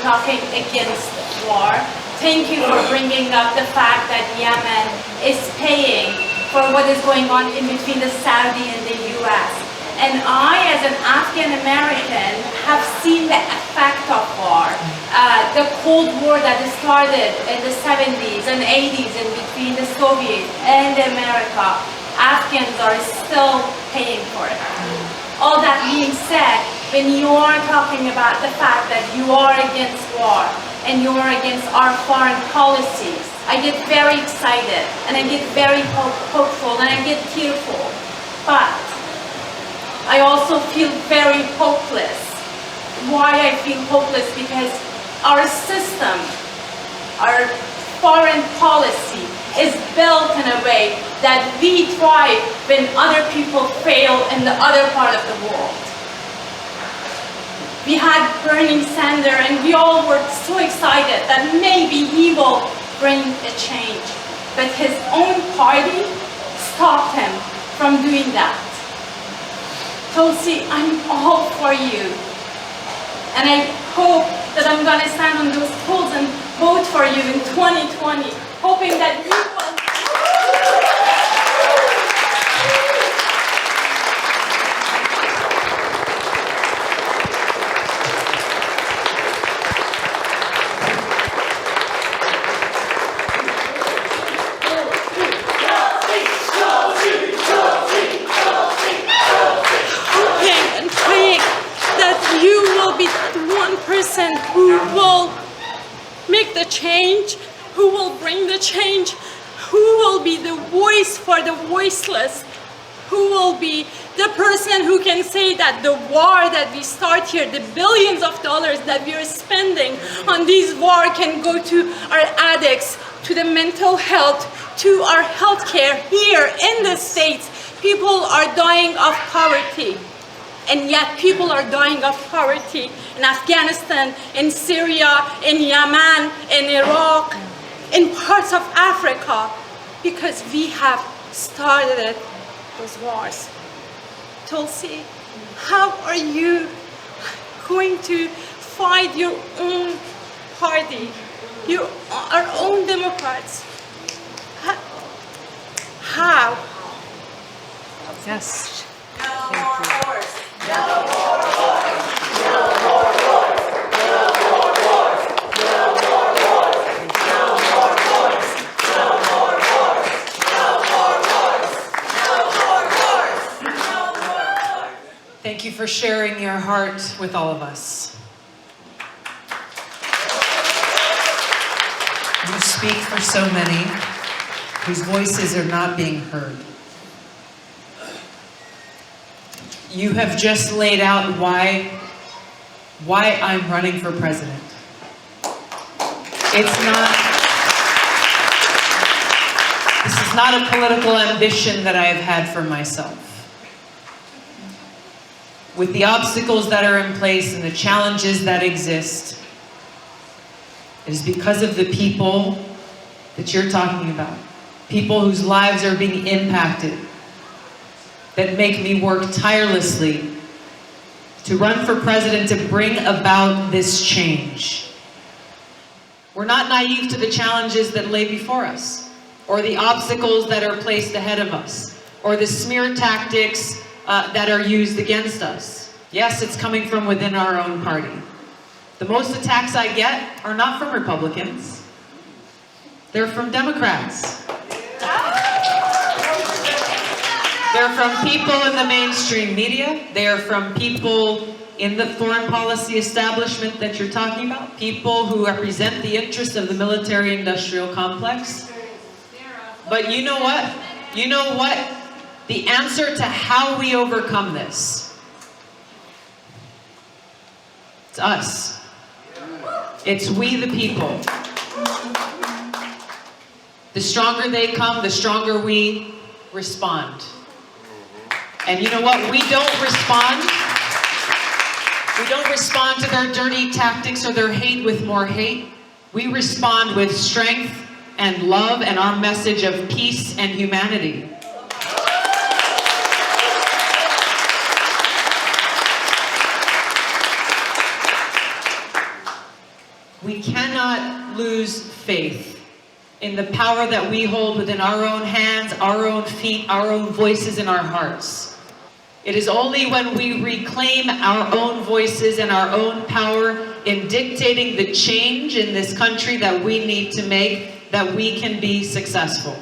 talking against war. Thank you for bringing up the fact that Yemen is paying for what is going on in between the Saudi and the US. And I, as an Afghan American, have seen the effect of war. The Cold War that started in the 70s and 80s in between the Soviets and America, Afghans are still paying for it. All that being said, when you are talking about the fact that you are against war and you are against our foreign policies, I get very excited and I get very hopeful and I get tearful. But I also feel very hopeless. Why I feel hopeless? Because our system, our foreign policy is built in a way that we thrive when other people fail in the other part of the world. We had Bernie Sanders and we all were so excited that maybe he will bring a change. But his own party stopped him from doing that. Tulsi, I'm all for you. And I hope that I'm going to stand on those polls and vote for you in 2020, hoping that you will. Who will make the change, who will bring the change, who will be the voice for the voiceless, who will be the person who can say that the war that we start here, the billions of dollars that we are spending on this war can go to our addicts, to the mental health, to our healthcare here in the States. People are dying of poverty. And yet people are dying of poverty in Afghanistan, in Syria, in Yemen, in Iraq, in parts of Africa, because we have started those wars. Tulsi, how are you going to fight your own party, our own Democrats? How? Yes. No more wars. No more wars. No more wars. No more wars. No more wars. No more wars. No more wars. No more wars. No more wars. No more wars. Thank you for sharing your heart with all of us. You speak for so many whose voices are not being heard. You have just laid out why I'm running for president. This is not a political ambition that I have had for myself. With the obstacles that are in place and the challenges that exist, it is because of the people that you're talking about, people whose lives are being impacted, that make me work tirelessly to run for president to bring about this change. We're not naive to the challenges that lay before us, or the obstacles that are placed ahead of us, or the smear tactics that are used against us. Yes, it's coming from within our own party. The most attacks I get are not from Republicans. They're from Democrats. They're from people in the mainstream media. They are from people in the foreign policy establishment that you're talking about. People who represent the interests of the military-industrial complex. But you know what? You know what? The answer to how we overcome this, it's us. It's we the people. The stronger they come, the stronger we respond. And you know what? We don't respond. We don't respond to their dirty tactics or their hate with more hate. We respond with strength and love and our message of peace and humanity. We cannot lose faith in the power that we hold within our own hands, our own feet, our own voices in our hearts. It is only when we reclaim our own voices and our own power in dictating the change in this country that we need to make that we can be successful.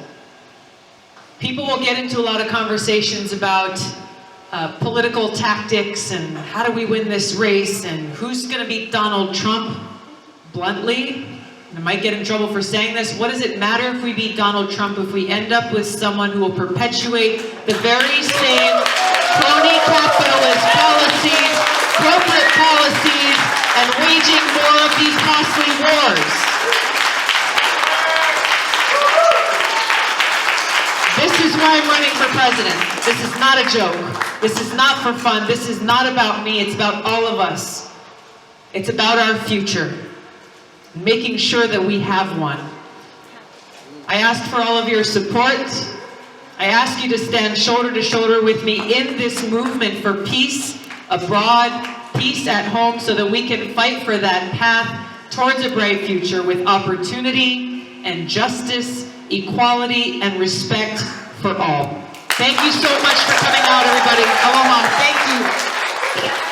People will get into a lot of conversations about political tactics and how do we win this race and who's going to beat Donald Trump. Bluntly, I might get in trouble for saying this, what does it matter if we beat Donald Trump if we end up with someone who will perpetuate the very same crony capitalist policies, corporate policies, and waging more of these costly wars? This is why I'm running for president. This is not a joke. This is not for fun. This is not about me. It's about all of us. It's about our future. Making sure that we have one. I ask for all of your support. I ask you to stand shoulder to shoulder with me in this movement for peace abroad, peace at home, so that we can fight for that path towards a bright future with opportunity and justice, equality, and respect for all. Thank you so much for coming out, everybody. Aloha. Thank you.